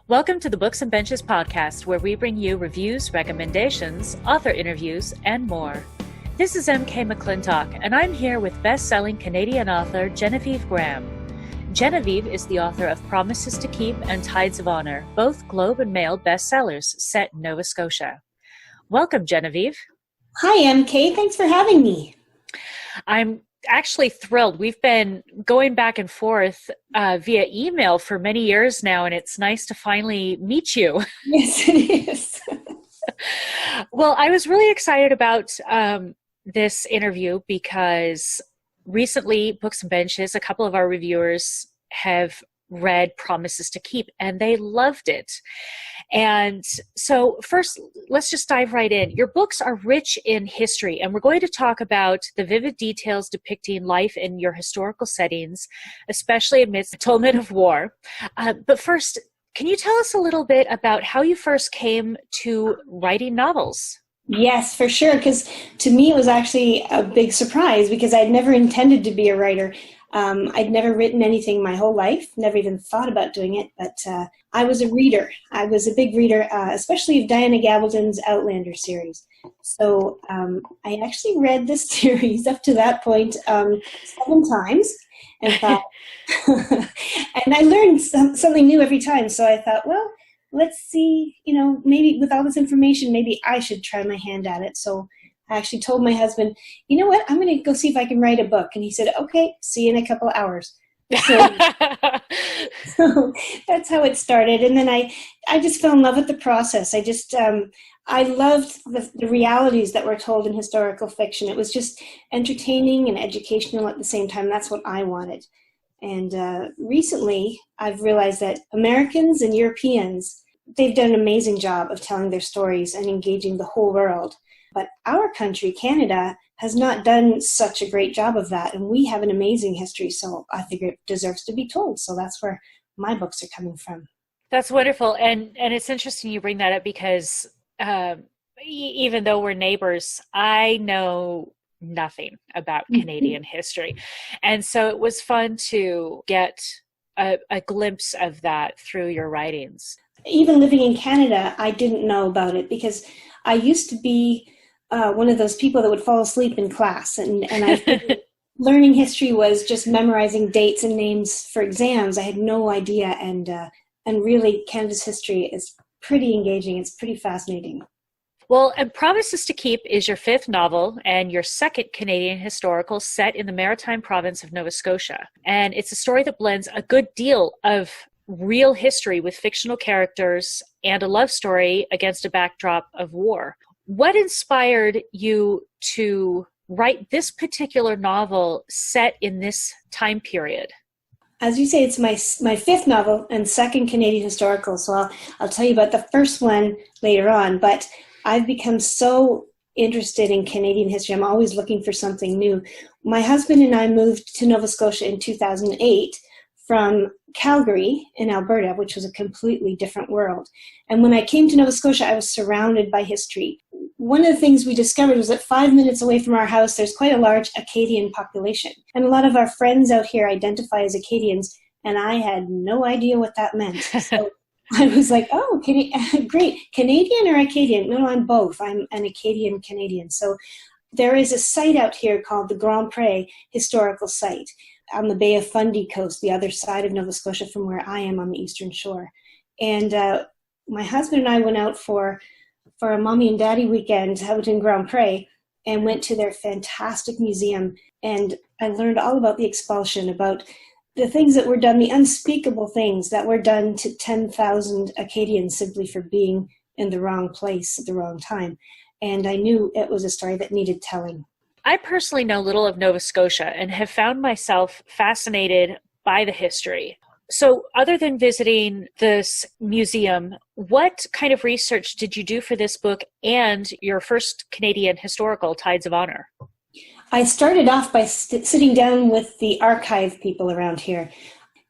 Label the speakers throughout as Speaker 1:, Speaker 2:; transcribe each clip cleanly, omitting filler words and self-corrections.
Speaker 1: Welcome to the Books and Benches podcast, where we bring you reviews, recommendations, author interviews, and more. This is MK McClintock, and I'm here with best-selling Canadian author Genevieve Graham. Genevieve is the author of Promises to Keep and Tides of Honor, both Globe and Mail bestsellers set in Nova Scotia. Welcome, Genevieve.
Speaker 2: Hi, MK. Thanks for having me.
Speaker 1: I'm actually thrilled. We've been going back and forth via email for many years now, and it's nice to finally meet you.
Speaker 2: Yes, it is.
Speaker 1: Well, I was really excited about this interview because recently, Books and Benches, a couple of our reviewers have read Promises to Keep, and they loved it. And so first, let's just dive right in. Your books are rich in history, and we're going to talk about the vivid details depicting life in your historical settings, especially amidst the tumult of war. But first, can you tell us a little bit about how you first came to writing novels?
Speaker 2: Yes, for sure, because to me it was actually a big surprise because I'd never intended to be a writer. I'd never written anything my whole life, never even thought about doing it, but I was a reader. I was a big reader, especially of Diana Gabaldon's Outlander series. So I actually read this series up to that point 7 times and thought, and I learned something new every time. So I thought, well, let's see, maybe with all this information, maybe I should try my hand at it. So I actually told my husband, you know what, I'm going to go see if I can write a book. And he said, okay, see you in a couple of hours. So that's how it started. And then I just fell in love with the process. I loved the realities that were told in historical fiction. It was just entertaining and educational at the same time. That's what I wanted. And recently, I've realized that Americans and Europeans, they've done an amazing job of telling their stories and engaging the whole world. But our country, Canada, has not done such a great job of that. And we have an amazing history, so I think it deserves to be told. So that's where my books are coming from.
Speaker 1: That's wonderful. And it's interesting you bring that up because even though we're neighbors, I know nothing about Canadian history. And so it was fun to get a glimpse of that through your writings.
Speaker 2: Even living in Canada, I didn't know about it because I used to be one of those people that would fall asleep in class. And I think learning history was just memorizing dates and names for exams. I had no idea. And really, Canada's history is pretty engaging. It's pretty fascinating.
Speaker 1: Well, and Promises to Keep is your 5th novel and your 2nd Canadian historical set in the maritime province of Nova Scotia. And it's a story that blends a good deal of real history with fictional characters and a love story against a backdrop of war. What inspired you to write this particular novel set in this time period?
Speaker 2: As you say, it's my 5th novel and 2nd Canadian historical, so I'll tell you about the first one later on, but I've become so interested in Canadian history. I'm always looking for something new. My husband and I moved to Nova Scotia in 2008 from Calgary in Alberta, which was a completely different world. And when I came to Nova Scotia, I was surrounded by history. One of the things we discovered was that 5 minutes away from our house, there's quite a large Acadian population. And a lot of our friends out here identify as Acadians, and I had no idea what that meant. So I was like, oh, great. Canadian or Acadian? No, I'm both. I'm an Acadian Canadian. So there is a site out here called the Grand Pre Historical Site on the Bay of Fundy coast, the other side of Nova Scotia from where I am on the eastern shore. And my husband and I went out for a mommy and daddy weekend out in Grand Pre and went to their fantastic museum. And I learned all about the expulsion, about the things that were done, the unspeakable things that were done to 10,000 Acadians simply for being in the wrong place at the wrong time. And I knew it was a story that needed telling.
Speaker 1: I personally know little of Nova Scotia and have found myself fascinated by the history. So other than visiting this museum, what kind of research did you do for this book and your first Canadian historical, Tides of Honor?
Speaker 2: I started off by sitting down with the archive people around here.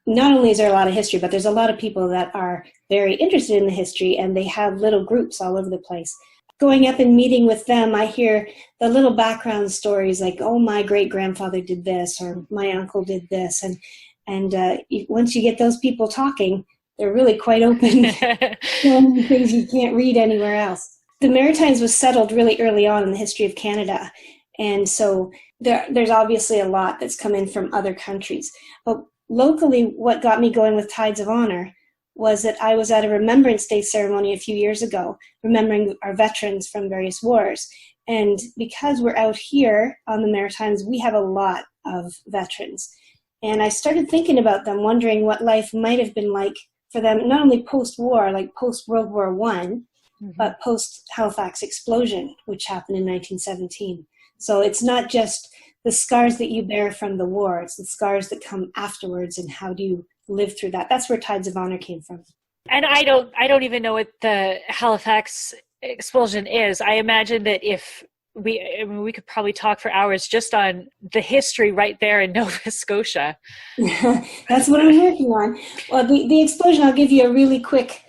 Speaker 2: Not only is there a lot of history, but there's a lot of people that are very interested in the history, and they have little groups all over the place. Going up and meeting with them, I hear the little background stories like, oh, my great-grandfather did this, or my uncle did this. And once you get those people talking, they're really quite open. Things you can't read anywhere else. The Maritimes was settled really early on in the history of Canada. And so there's obviously a lot that's come in from other countries. But locally, what got me going with Tides of Honor was that I was at a Remembrance Day ceremony a few years ago, remembering our veterans from various wars. And because we're out here on the Maritimes, we have a lot of veterans. And I started thinking about them, wondering what life might have been like for them, not only post-war, like post-World War I, but post-Halifax Explosion, which happened in 1917. So it's not just the scars that you bear from the war, it's the scars that come afterwards, and how do you live through that. That's where Tides of Honor came from.
Speaker 1: And I don't even know what the Halifax Explosion is. I imagine that if we could probably talk for hours just on the history right there in Nova Scotia.
Speaker 2: That's what I'm working on. Well, the explosion, I'll give you a really quick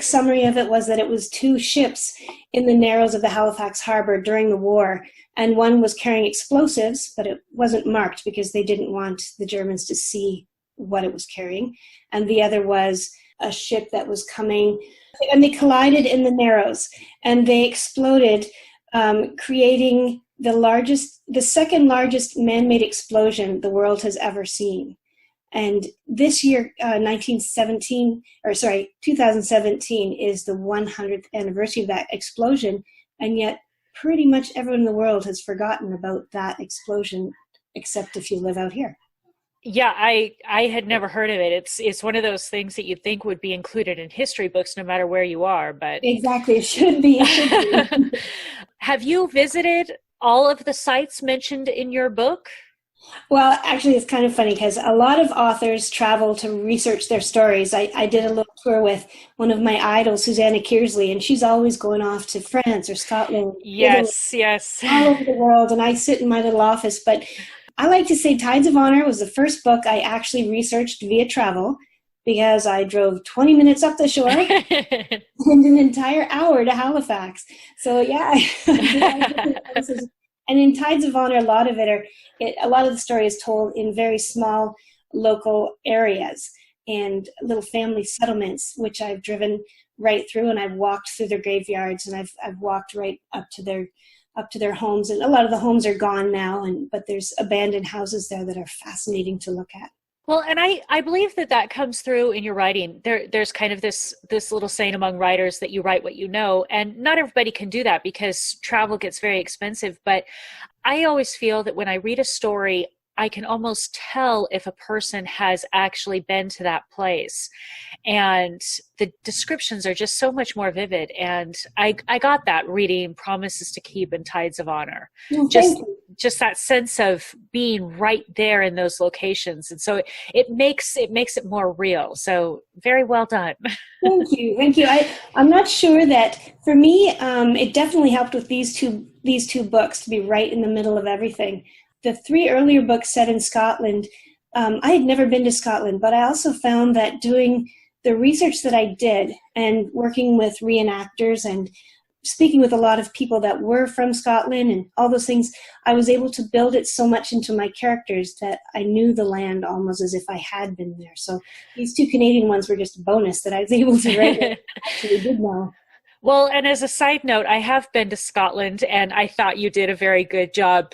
Speaker 2: summary of it, was that it was two ships in the narrows of the Halifax harbor during the war, and one was carrying explosives, but it wasn't marked because they didn't want the Germans to see what it was carrying, and the other was a ship that was coming, and they collided in the narrows, and they exploded, creating the second largest man-made explosion the world has ever seen. And this year, 2017 is the 100th anniversary of that explosion, and yet pretty much everyone in the world has forgotten about that explosion, except if you live out here.
Speaker 1: Yeah, I had never heard of it. It's one of those things that you'd think would be included in history books no matter where you are, but
Speaker 2: exactly, it should be.
Speaker 1: Have you visited all of the sites mentioned in your book?
Speaker 2: Well, actually, it's kind of funny because a lot of authors travel to research their stories. I did a little tour with one of my idols, Susanna Kearsley, and she's always going off to France or Scotland.
Speaker 1: Yes,
Speaker 2: Italy,
Speaker 1: yes.
Speaker 2: all over the world, and I sit in my little office. But I like to say Tides of Honor was the first book I actually researched via travel, because I drove 20 minutes up the shore and an entire hour to Halifax. So yeah, and in Tides of Honor, a lot of the story is told in very small local areas and little family settlements, which I've driven right through, and I've walked through their graveyards, and I've walked right up to their homes, and a lot of the homes are gone now, but there's abandoned houses there that are fascinating to look at.
Speaker 1: Well, and I believe that comes through in your writing. There's kind of this little saying among writers that you write what you know, and not everybody can do that because travel gets very expensive. But I always feel that when I read a story, I can almost tell if a person has actually been to that place. And the descriptions are just so much more vivid. And I got that reading Promises to Keep and Tides of Honor.
Speaker 2: Well,
Speaker 1: just that sense of being right there in those locations. And so it makes it more real. So very well done.
Speaker 2: Thank you. I'm not sure that for me, it definitely helped with these two books to be right in the middle of everything. The three earlier books set in Scotland, I had never been to Scotland, but I also found that doing the research that I did and working with reenactors and speaking with a lot of people that were from Scotland and all those things, I was able to build it so much into my characters that I knew the land almost as if I had been there. So these two Canadian ones were just a bonus that I was able to write what I actually did know.
Speaker 1: Well, and as a side note, I have been to Scotland, and I thought you did a very good job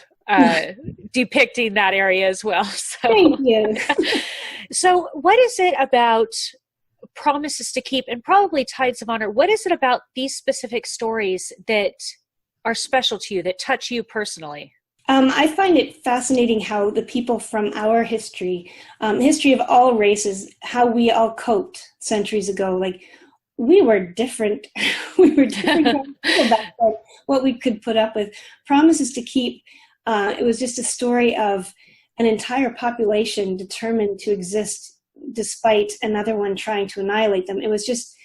Speaker 1: depicting that area as well. So.
Speaker 2: Thank you.
Speaker 1: So what is it about Promises to Keep and probably Tides of Honor? What is it about these specific stories that are special to you, that touch you personally?
Speaker 2: I find it fascinating how the people from our history of all races, how we all coped centuries ago. Like, we were different. We were different people back then, what we could put up with. Promises to Keep, it was just a story of an entire population determined to exist despite another one trying to annihilate them. It was just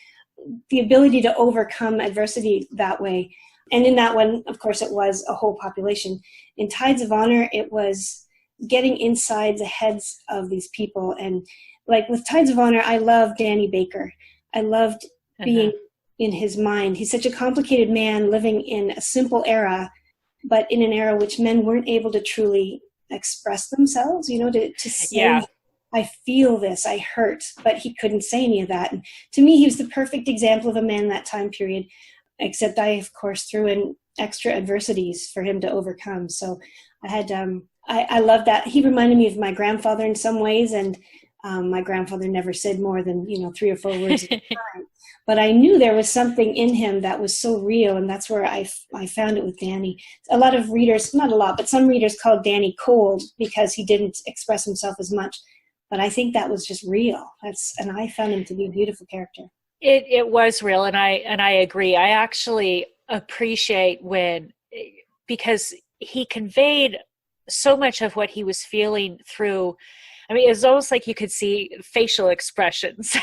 Speaker 2: the ability to overcome adversity that way. And in that one, of course, it was a whole population. In Tides of Honor, it was getting inside the heads of these people. And like with Tides of Honor, I loved Danny Baker. I loved being in his mind. He's such a complicated man living in a simple era, but in an era which men weren't able to truly express themselves, to say I feel this, I hurt, but he couldn't say any of that. And to me, he was the perfect example of a man in that time period, except I, of course, threw in extra adversities for him to overcome. So I had, I love that. He reminded me of my grandfather in some ways, and my grandfather never said more than, 3 or 4 words at a time. But I knew there was something in him that was so real, and that's where I found it with Danny. A lot of readers, not a lot, but some readers called Danny cold because he didn't express himself as much. But I think that was just real. And I found him to be a beautiful character.
Speaker 1: It was real, and I agree. I actually appreciate because he conveyed so much of what he was feeling through. I mean, it's almost like you could see facial expressions.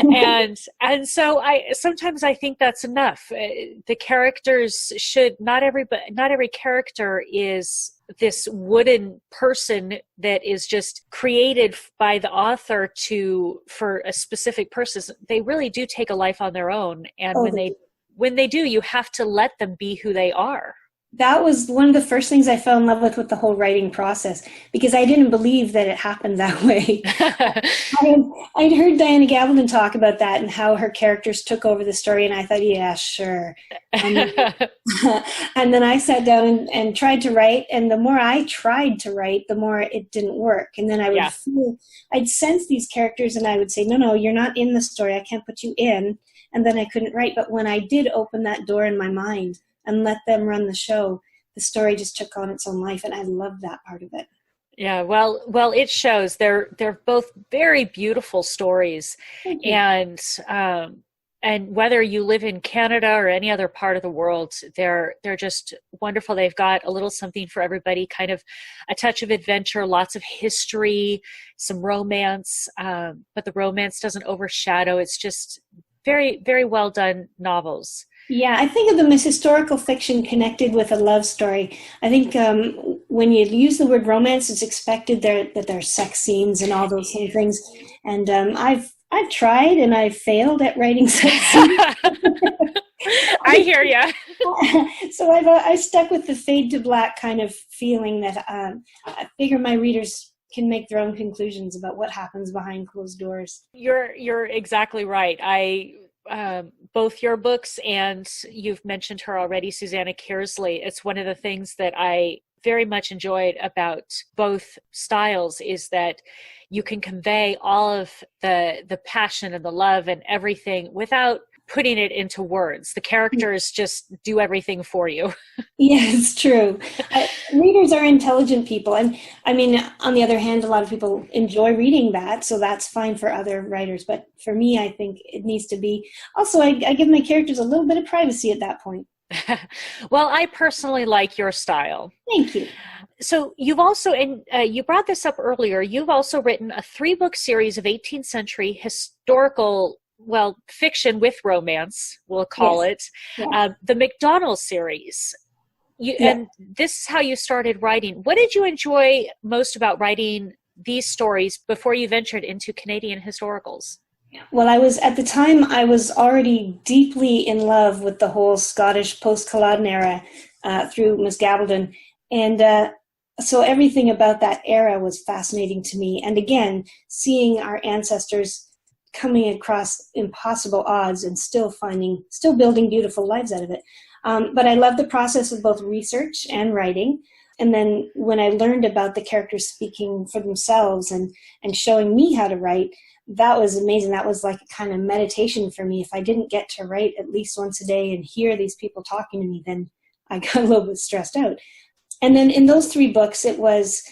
Speaker 1: and so sometimes I think that's enough. The characters not every character is this wooden person that is just created by the author for a specific purpose. They really do take a life on their own. And when they do, you have to let them be who they are.
Speaker 2: That was one of the first things I fell in love with the whole writing process, because I didn't believe that it happened that way. I'd heard Diana Gabaldon talk about that and how her characters took over the story, and I thought, yeah, sure. And then I sat down and tried to write, and the more I tried to write, the more it didn't work. And then I'd sense these characters, and I would say, no, you're not in the story. I can't put you in. And then I couldn't write. But when I did open that door in my mind and let them run the show, the story just took on its own life, and I loved that part of it.
Speaker 1: Yeah, well, it shows. They're both very beautiful stories, and whether you live in Canada or any other part of the world, they're just wonderful. They've got a little something for everybody, kind of a touch of adventure, lots of history, some romance, but the romance doesn't overshadow. It's just very, very well done novels.
Speaker 2: Yeah, I think of them as historical fiction connected with a love story. I think when you use the word romance, it's expected that there are sex scenes and all those sort of things. And I've tried and I've failed at writing sex scenes.
Speaker 1: I hear you.
Speaker 2: So I stuck with the fade to black kind of feeling that I figure my readers can make their own conclusions about what happens behind closed doors.
Speaker 1: You're exactly right. Both your books, and you've mentioned her already, Susanna Kearsley. It's one of the things that I very much enjoyed about both styles is that you can convey all of the passion and the love and everything without putting it into words. The characters just do everything for you.
Speaker 2: Yeah, it's true. Readers are intelligent people. And I mean, on the other hand, a lot of people enjoy reading that, so that's fine for other writers. But for me, I think it needs to be. Also, I give my characters a little bit of privacy at that point.
Speaker 1: Well, I personally like your style.
Speaker 2: Thank you.
Speaker 1: So you've also, and you brought this up earlier, you've also written a 3-book series of 18th century historical fiction with romance, we'll call it, the MacDonald series. And this is how you started writing. What did you enjoy most about writing these stories before you ventured into Canadian historicals?
Speaker 2: Well, at the time, I was already deeply in love with the whole Scottish post-Culloden era through Miss Gabaldon. And so everything about that era was fascinating to me. And again, seeing our ancestors coming across impossible odds and still building beautiful lives out of it. But I love the process of both research and writing. And then when I learned about the characters speaking for themselves and showing me how to write, that was amazing. That was like a kind of meditation for me. If I didn't get to write at least once a day and hear these people talking to me, then I got a little bit stressed out. And then in those 3 books, it was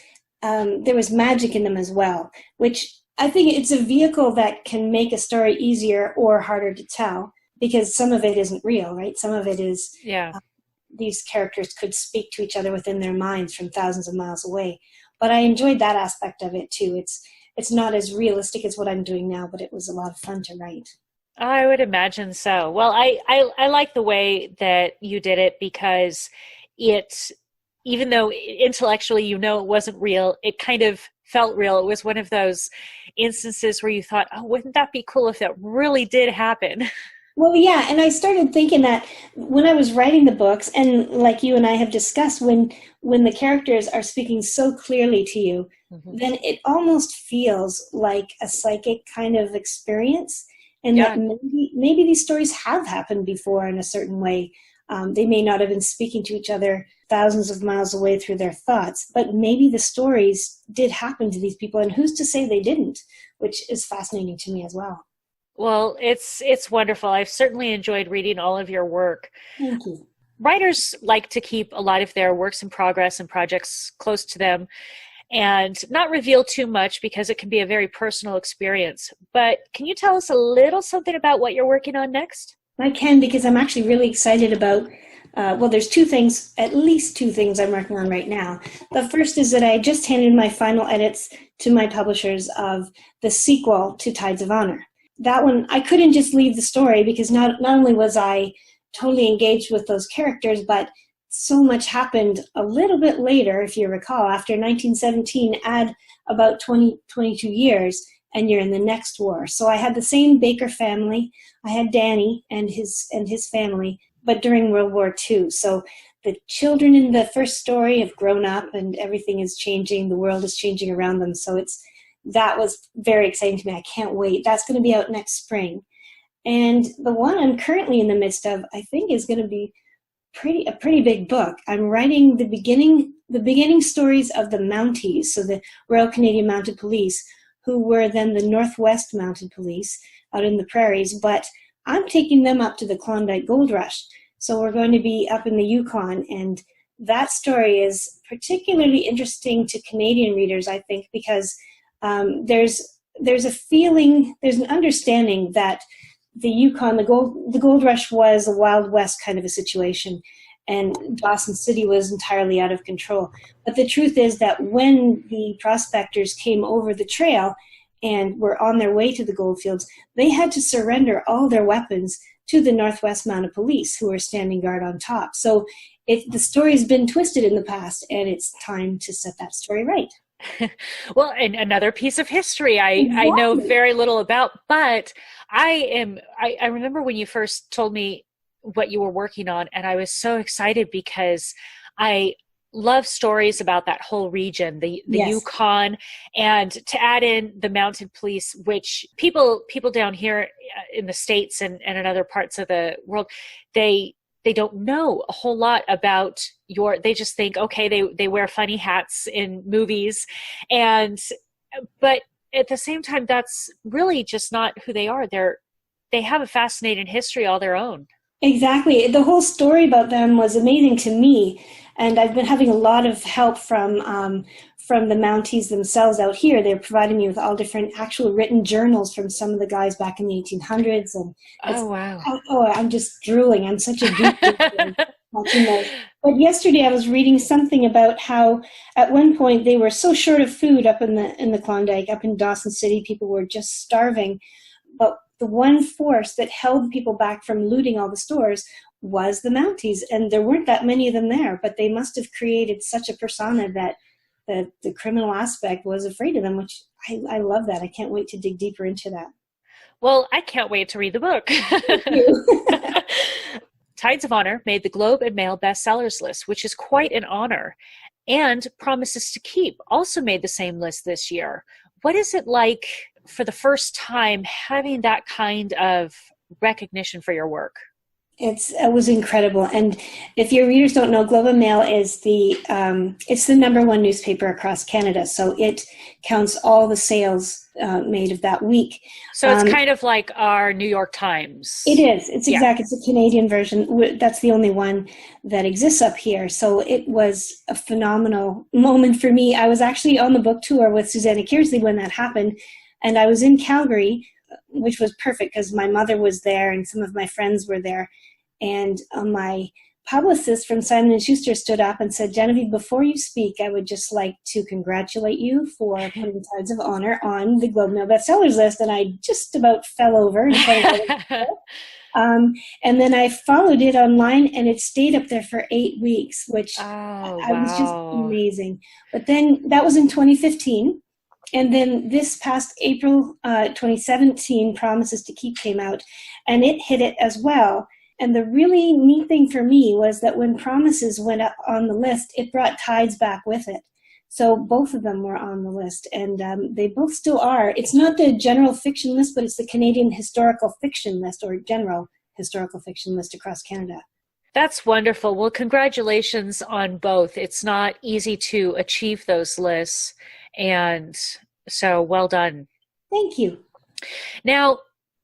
Speaker 2: there was magic in them as well, which I think it's a vehicle that can make a story easier or harder to tell, because some of it isn't real, right? Some of it is these characters could speak to each other within their minds from thousands of miles away. But I enjoyed that aspect of it too. It's not as realistic as what I'm doing now, but it was a lot of fun to write.
Speaker 1: I would imagine so. Well, I like the way that you did it, because even though intellectually it wasn't real, it kind of felt real. It was one of those instances where you thought, oh, wouldn't that be cool if that really did happen?
Speaker 2: Well, yeah, and I started thinking that when I was writing the books, and like you and I have discussed, when the characters are speaking so clearly to you, then it almost feels like a psychic kind of experience, and
Speaker 1: Yeah.
Speaker 2: that maybe these stories have happened before in a certain way. They may not have been speaking to each other thousands of miles away through their thoughts, but maybe the stories did happen to these people, and who's to say they didn't, which is fascinating to me as well.
Speaker 1: Well, it's wonderful. I've certainly enjoyed reading all of your work.
Speaker 2: Thank you.
Speaker 1: Writers like to keep a lot of their works in progress and projects close to them and not reveal too much because it can be a very personal experience. But can you tell us a little something about what you're working on next?
Speaker 2: I can, because I'm actually really excited about, well, there's two things, at least two things I'm working on right now. The first is that I just handed my final edits to my publishers of the sequel to Tides of Honor. That one, I couldn't just leave the story because not only was I totally engaged with those characters, but so much happened a little bit later, if you recall. After 1917, add about 22 years, and you're in the next war. So I had the same Baker family. I had Danny and his family, but during World War II. So the children in the first story have grown up, and everything is changing. The world is changing around them. So that was very exciting to me. I can't wait. That's going to be out next spring. And the one I'm currently in the midst of, I think, is going to be a pretty big book. I'm writing the beginning stories of the Mounties, so the Royal Canadian Mounted Police, who were then the Northwest Mounted Police out in the prairies, but I'm taking them up to the Klondike Gold Rush. So we're going to be up in the Yukon, and that story is particularly interesting to Canadian readers, I think, because there's a feeling, there's an understanding that the Yukon, the gold rush was a Wild West kind of a situation, and Dawson City was entirely out of control. But the truth is that when the prospectors came over the trail and were on their way to the goldfields, they had to surrender all their weapons to the Northwest Mounted Police, who were standing guard on top. So the story's been twisted in the past, and it's time to set that story right.
Speaker 1: Well, and another piece of history I
Speaker 2: Exactly.
Speaker 1: know very little about, but I remember when you first told me what you were working on, and I was so excited because I love stories about that whole region, the
Speaker 2: Yes.
Speaker 1: Yukon, and to add in the mounted police, which people down here in the States and in other parts of the world, they don't know a whole lot about they just think, okay, they wear funny hats in movies, but at the same time, that's really just not who they are. They have a fascinating history all their own.
Speaker 2: Exactly. The whole story about them was amazing to me, and I've been having a lot of help from the Mounties themselves out here. They're providing me with all different actual written journals from some of the guys back in the 1800s, and
Speaker 1: Oh, wow.
Speaker 2: I'm just drooling. I'm such a geek watching those. But yesterday I was reading something about how at one point they were so short of food up in the Klondike, up in Dawson City. People were just starving, but the one force that held people back from looting all the stores was the Mounties, and there weren't that many of them there, but they must have created such a persona that the criminal aspect was afraid of them, which I love that. I can't wait to dig deeper into that.
Speaker 1: Well, I can't wait to read the book.
Speaker 2: Thank you.
Speaker 1: Tides of Honor made the Globe and Mail bestsellers list, which is quite an honor. And Promises to Keep also made the same list this year. What is it like for the first time having that kind of recognition for your work?
Speaker 2: It was incredible. And if your readers don't know, Globe and Mail is it's the #1 newspaper across Canada. So it counts all the sales made of that week.
Speaker 1: So it's kind of like our New York Times.
Speaker 2: It is. It's it's a Canadian version. That's the only one that exists up here. So it was a phenomenal moment for me. I was actually on the book tour with Susanna Kearsley when that happened. And I was in Calgary, which was perfect because my mother was there and some of my friends were there. And my publicist from Simon & Schuster stood up and said, "Genevieve, before you speak, I would just like to congratulate you for putting Tides of Honor on the Globe Mail bestsellers list." And I just about fell over in front of it. And then I followed it online, and it stayed up there for 8 weeks, which I was just amazing. But then that was in 2015. And then this past April 2017, Promises to Keep came out, and it hit it as well. And the really neat thing for me was that when Promises went up on the list, it brought Tides back with it. So both of them were on the list, and they both still are. It's not the general fiction list, but it's the Canadian historical fiction list, or general historical fiction list across Canada.
Speaker 1: That's wonderful. Well, congratulations on both. It's not easy to achieve those lists, and so well done.
Speaker 2: Thank you.
Speaker 1: Now,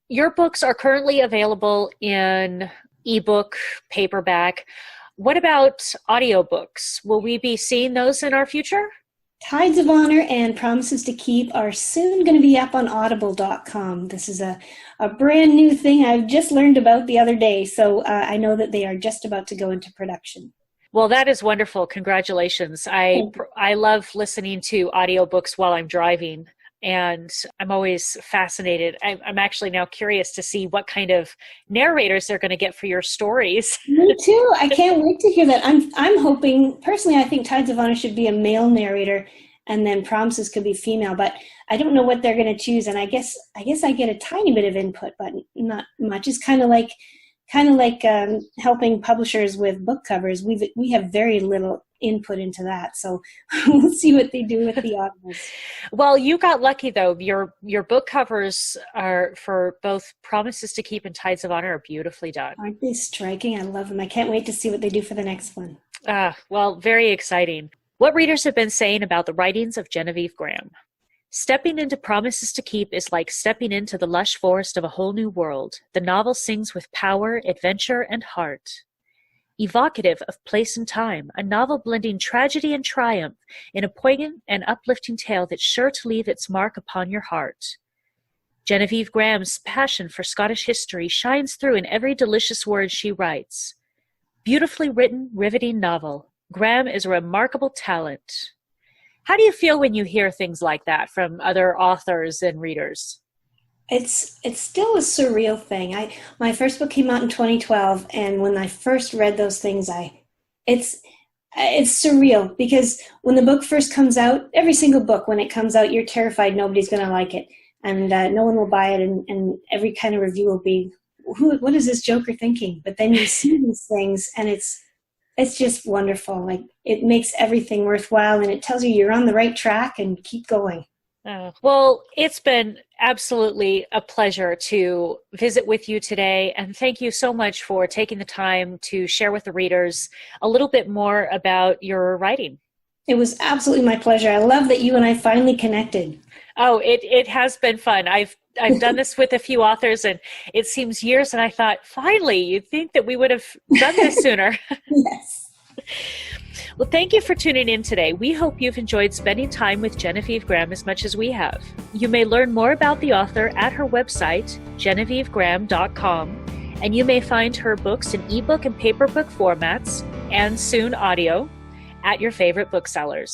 Speaker 1: your books are currently available in ebook, paperback. What about audiobooks? Will we be seeing those in our future?
Speaker 2: Tides of Honor and Promises to Keep are soon going to be up on audible.com. This is a brand new thing I've just learned about the other day, so I know that they are just about to go into production.
Speaker 1: Well, that is wonderful. Congratulations. I love listening to audiobooks while I'm driving, and I'm always fascinated. I'm actually now curious to see what kind of narrators they're going to get for your stories.
Speaker 2: Me too. I can't wait to hear that. I'm hoping, personally, I think Tides of Honor should be a male narrator, and then Promises could be female, but I don't know what they're going to choose. And I guess I get a tiny bit of input, but not much. It's kind of like helping publishers with book covers. We have very little input into that, so we'll see what they do with the audience.
Speaker 1: Well, you got lucky though. Your book covers are for both Promises to Keep and Tides of Honor are beautifully done.
Speaker 2: Aren't they striking? I love them. I can't wait to see what they do for the next one.
Speaker 1: Well, very exciting. What readers have been saying about the writings of Genevieve Graham. Stepping into Promises to Keep is like stepping into the lush forest of a whole new world. The novel sings with power, adventure, and heart. Evocative of place and time, a novel blending tragedy and triumph in a poignant and uplifting tale that's sure to leave its mark upon your heart. Genevieve Graham's passion for Scottish history shines through in every delicious word she writes. Beautifully written, riveting novel. Graham is a remarkable talent. How do you feel when you hear things like that from other authors and readers?
Speaker 2: It's still a surreal thing. My first book came out in 2012, and when I first read those things, it's surreal, because when the book first comes out, every single book when it comes out, you're terrified nobody's going to like it, and no one will buy it, and every kind of review will be, what is this joker thinking? But then you see these things, and it's just wonderful. Like, it makes everything worthwhile, and it tells you you're on the right track and keep going.
Speaker 1: Well, it's been absolutely a pleasure to visit with you today, and thank you so much for taking the time to share with the readers a little bit more about your writing.
Speaker 2: It was absolutely my pleasure. I love that you and I finally connected.
Speaker 1: Oh, it has been fun. I've done this with a few authors, and it seems years, and I thought, finally, you'd think that we would have done this sooner.
Speaker 2: Yes.
Speaker 1: Well, thank you for tuning in today. We hope you've enjoyed spending time with Genevieve Graham as much as we have. You may learn more about the author at her website, genevievegraham.com, and you may find her books in ebook and paperback formats, and soon audio, at your favorite booksellers.